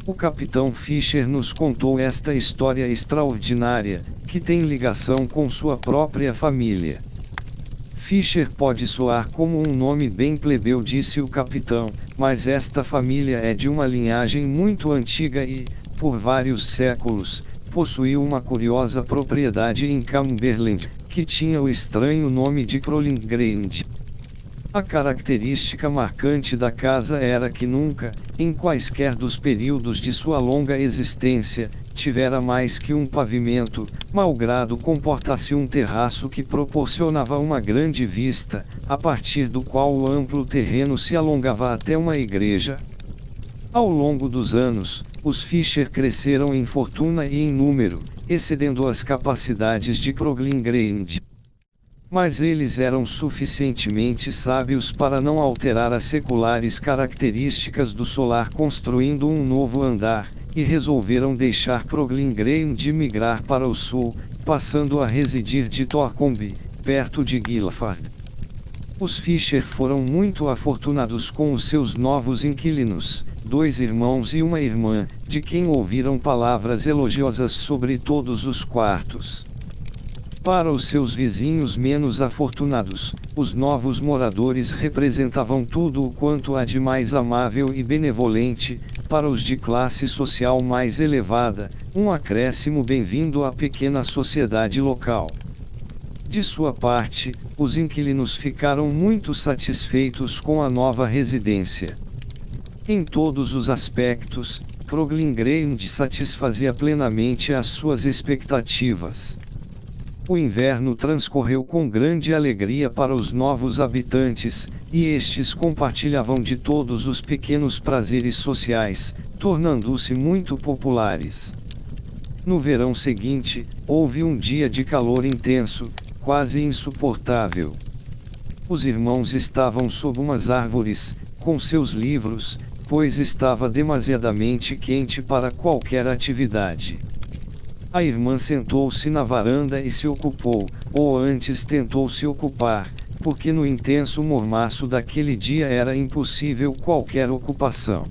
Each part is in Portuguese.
O capitão Fischer nos contou esta história extraordinária, que tem ligação com sua própria família. Fischer pode soar como um nome bem plebeu, disse o capitão, mas esta família é de uma linhagem muito antiga e, por vários séculos, possuiu uma curiosa propriedade em Cumberland, que tinha o estranho nome de Crowling Grange. A característica marcante da casa era que nunca, em quaisquer dos períodos de sua longa existência, tivera mais que um pavimento, malgrado comportasse um terraço que proporcionava uma grande vista, a partir do qual o amplo terreno se alongava até uma igreja. Ao longo dos anos, os Fischer cresceram em fortuna e em número, excedendo as capacidades de Crowling Grange. Mas eles eram suficientemente sábios para não alterar as seculares características do solar construindo um novo andar, e resolveram deixar Crowling Grange migrar para o sul, passando a residir de Torcombe, perto de Guildford. Os Fischer foram muito afortunados com os seus novos inquilinos, 2 irmãos e uma irmã, de quem ouviram palavras elogiosas sobre todos os quartos. Para os seus vizinhos menos afortunados, os novos moradores representavam tudo o quanto há de mais amável e benevolente, para os de classe social mais elevada, um acréscimo bem-vindo à pequena sociedade local. De sua parte, os inquilinos ficaram muito satisfeitos com a nova residência. Em todos os aspectos, Crowling Grange satisfazia plenamente as suas expectativas. O inverno transcorreu com grande alegria para os novos habitantes, e estes compartilhavam de todos os pequenos prazeres sociais, tornando-se muito populares. No verão seguinte, houve um dia de calor intenso, quase insuportável. Os irmãos estavam sob umas árvores, com seus livros, pois estava demasiadamente quente para qualquer atividade. A irmã sentou-se na varanda e se ocupou, ou antes tentou se ocupar, porque no intenso mormaço daquele dia era impossível qualquer ocupação.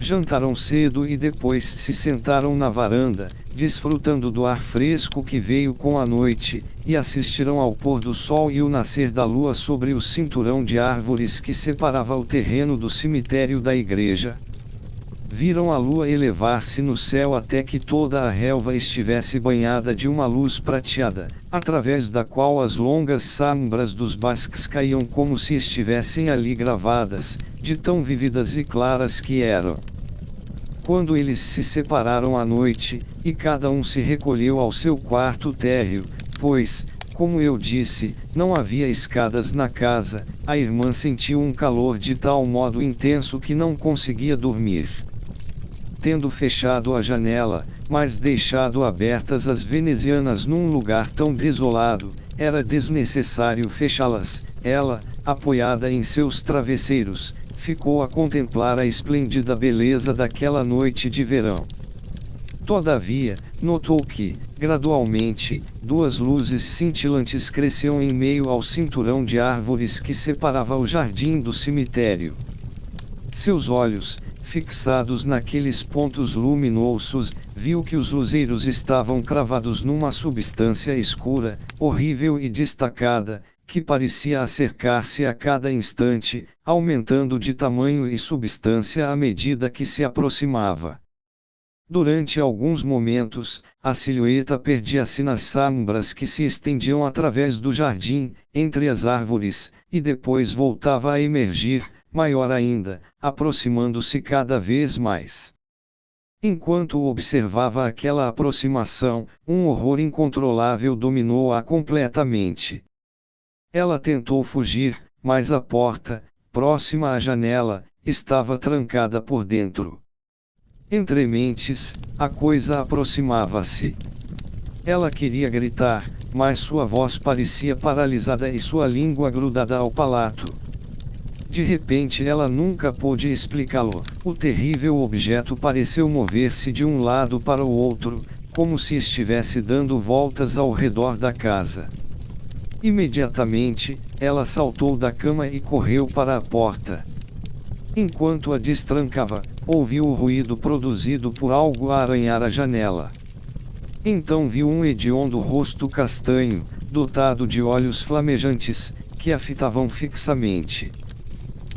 Jantaram cedo e depois se sentaram na varanda, desfrutando do ar fresco que veio com a noite, e assistiram ao pôr do sol e o nascer da lua sobre o cinturão de árvores que separava o terreno do cemitério da igreja. Viram a lua elevar-se no céu até que toda a relva estivesse banhada de uma luz prateada, através da qual as longas sombras dos basques caíam como se estivessem ali gravadas, de tão vívidas e claras que eram. Quando eles se separaram à noite, e cada um se recolheu ao seu quarto térreo, pois, como eu disse, não havia escadas na casa, a irmã sentiu um calor de tal modo intenso que não conseguia dormir. Tendo fechado a janela, mas deixado abertas as venezianas num lugar tão desolado, era desnecessário fechá-las. Ela, apoiada em seus travesseiros, ficou a contemplar a esplêndida beleza daquela noite de verão. Todavia, notou que, gradualmente, 2 luzes cintilantes cresciam em meio ao cinturão de árvores que separava o jardim do cemitério. Seus olhos, fixados naqueles pontos luminosos, viu que os luzeiros estavam cravados numa substância escura, horrível e destacada, que parecia acercar-se a cada instante, aumentando de tamanho e substância à medida que se aproximava. Durante alguns momentos, a silhueta perdia-se nas sombras que se estendiam através do jardim, entre as árvores, e depois voltava a emergir, maior ainda, aproximando-se cada vez mais. Enquanto observava aquela aproximação, um horror incontrolável dominou-a completamente. Ela tentou fugir, mas a porta, próxima à janela, estava trancada por dentro. Entre mentes, a coisa aproximava-se. Ela queria gritar, mas sua voz parecia paralisada e sua língua grudada ao palato. De repente ela nunca pôde explicá-lo. O terrível objeto pareceu mover-se de um lado para o outro, como se estivesse dando voltas ao redor da casa. Imediatamente, ela saltou da cama e correu para a porta. Enquanto a destrancava, ouviu o ruído produzido por algo a arranhar a janela. Então viu um hediondo rosto castanho, dotado de olhos flamejantes, que a fitavam fixamente.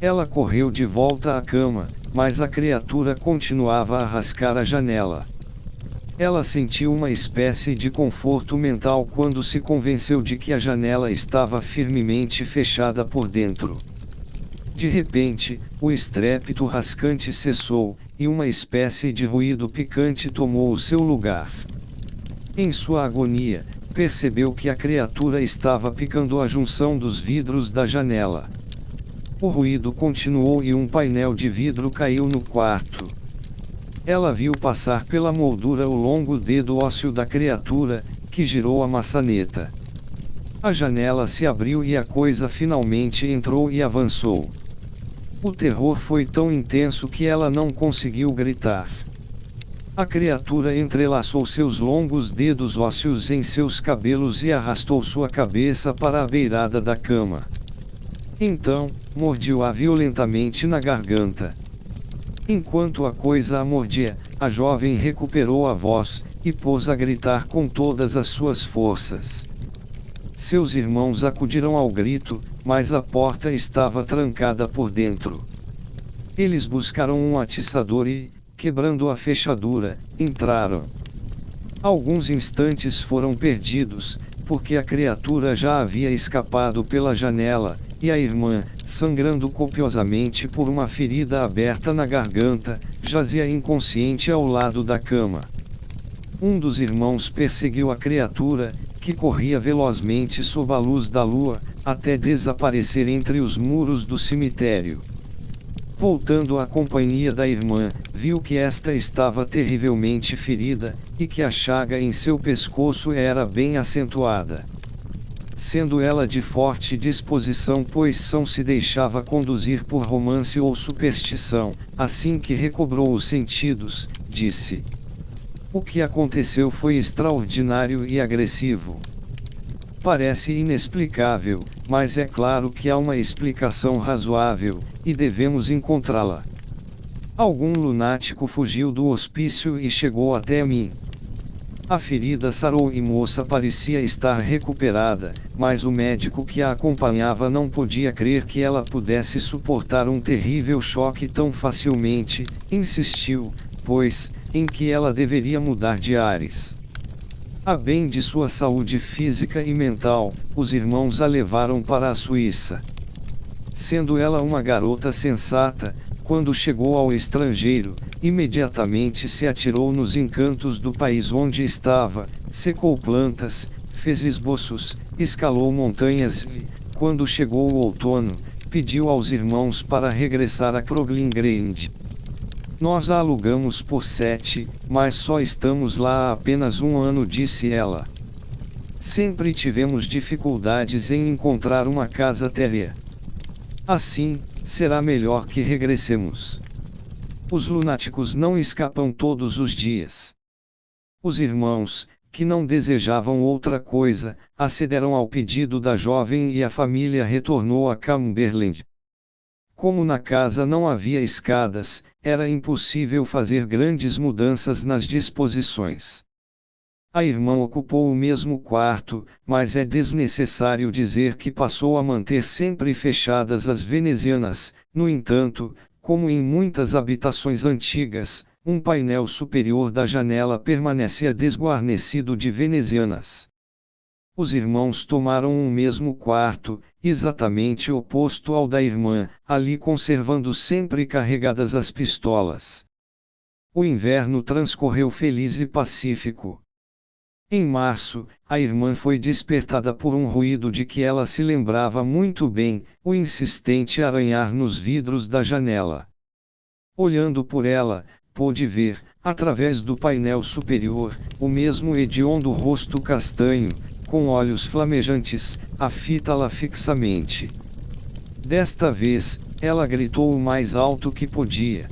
Ela correu de volta à cama, mas a criatura continuava a rascar a janela. Ela sentiu uma espécie de conforto mental quando se convenceu de que a janela estava firmemente fechada por dentro. De repente, o estrépito rascante cessou, e uma espécie de ruído picante tomou o seu lugar. Em sua agonia, percebeu que a criatura estava picando a junção dos vidros da janela. O ruído continuou e um painel de vidro caiu no quarto. Ela viu passar pela moldura o longo dedo ósseo da criatura, que girou a maçaneta. A janela se abriu e a coisa finalmente entrou e avançou. O terror foi tão intenso que ela não conseguiu gritar. A criatura entrelaçou seus longos dedos ósseos em seus cabelos e arrastou sua cabeça para a beirada da cama. Então, mordiu-a violentamente na garganta. Enquanto a coisa a mordia, a jovem recuperou a voz, e pôs a gritar com todas as suas forças. Seus irmãos acudiram ao grito, mas a porta estava trancada por dentro. Eles buscaram um atiçador e, quebrando a fechadura, entraram. Alguns instantes foram perdidos, porque a criatura já havia escapado pela janela, e a irmã, sangrando copiosamente por uma ferida aberta na garganta, jazia inconsciente ao lado da cama. Um dos irmãos perseguiu a criatura, que corria velozmente sob a luz da lua, até desaparecer entre os muros do cemitério. Voltando à companhia da irmã, viu que esta estava terrivelmente ferida, e que a chaga em seu pescoço era bem acentuada. Sendo ela de forte disposição, pois não se deixava conduzir por romance ou superstição, assim que recobrou os sentidos, disse: "O que aconteceu foi extraordinário e agressivo. Parece inexplicável, mas é claro que há uma explicação razoável, e devemos encontrá-la. Algum lunático fugiu do hospício e chegou até mim. A ferida sarou e moça parecia estar recuperada, mas o médico que a acompanhava não podia crer que ela pudesse suportar um terrível choque tão facilmente, insistiu, pois, em que ela deveria mudar de ares. A bem de sua saúde física e mental, os irmãos a levaram para a Suíça. Sendo ela uma garota sensata, quando chegou ao estrangeiro, imediatamente se atirou nos encantos do país onde estava, secou plantas, fez esboços, escalou montanhas e, quando chegou o outono, pediu aos irmãos para regressar a Kroglingrend. Nós a alugamos por 7, mas só estamos lá há apenas 1 ano, disse ela. Sempre tivemos dificuldades em encontrar uma casa térrea. Assim, será melhor que regressemos. Os lunáticos não escapam todos os dias." Os irmãos, que não desejavam outra coisa, acederam ao pedido da jovem e a família retornou a Cumberland. Como na casa não havia escadas, era impossível fazer grandes mudanças nas disposições. A irmã ocupou o mesmo quarto, mas é desnecessário dizer que passou a manter sempre fechadas as venezianas. No entanto, como em muitas habitações antigas, um painel superior da janela permanecia desguarnecido de venezianas. Os irmãos tomaram um mesmo quarto, exatamente oposto ao da irmã, ali conservando sempre carregadas as pistolas. O inverno transcorreu feliz e pacífico. Em março, a irmã foi despertada por um ruído de que ela se lembrava muito bem, o insistente arranhar nos vidros da janela. Olhando por ela, pôde ver, através do painel superior, o mesmo hediondo rosto castanho, com olhos flamejantes, a fitá-la fixamente. Desta vez, ela gritou o mais alto que podia.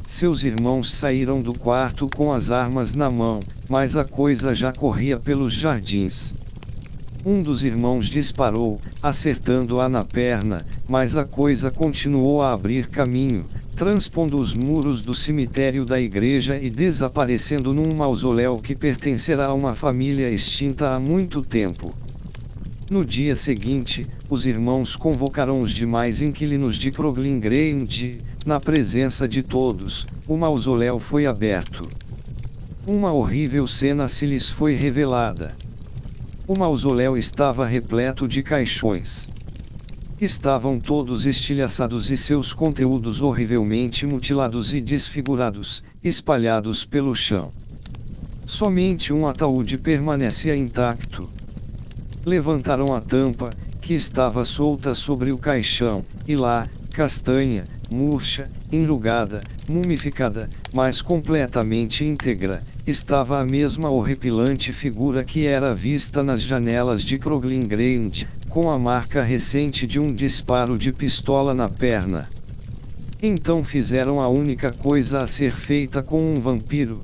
Seus irmãos saíram do quarto com as armas na mão, mas a coisa já corria pelos jardins. Um dos irmãos disparou, acertando-a na perna, mas a coisa continuou a abrir caminho, transpondo os muros do cemitério da igreja e desaparecendo num mausoléu que pertencerá a uma família extinta há muito tempo. No dia seguinte, os irmãos convocaram os demais inquilinos de Crogling Grange. Na presença de todos, o mausoléu foi aberto. Uma horrível cena se lhes foi revelada. O mausoléu estava repleto de caixões. Estavam todos estilhaçados e seus conteúdos horrivelmente mutilados e desfigurados, espalhados pelo chão. Somente um ataúde permanecia intacto. Levantaram a tampa, que estava solta sobre o caixão, e lá, castanha, murcha, enrugada, mumificada, mas completamente íntegra, estava a mesma horripilante figura que era vista nas janelas de Crogling Grange, com a marca recente de um disparo de pistola na perna. Então fizeram a única coisa a ser feita com um vampiro,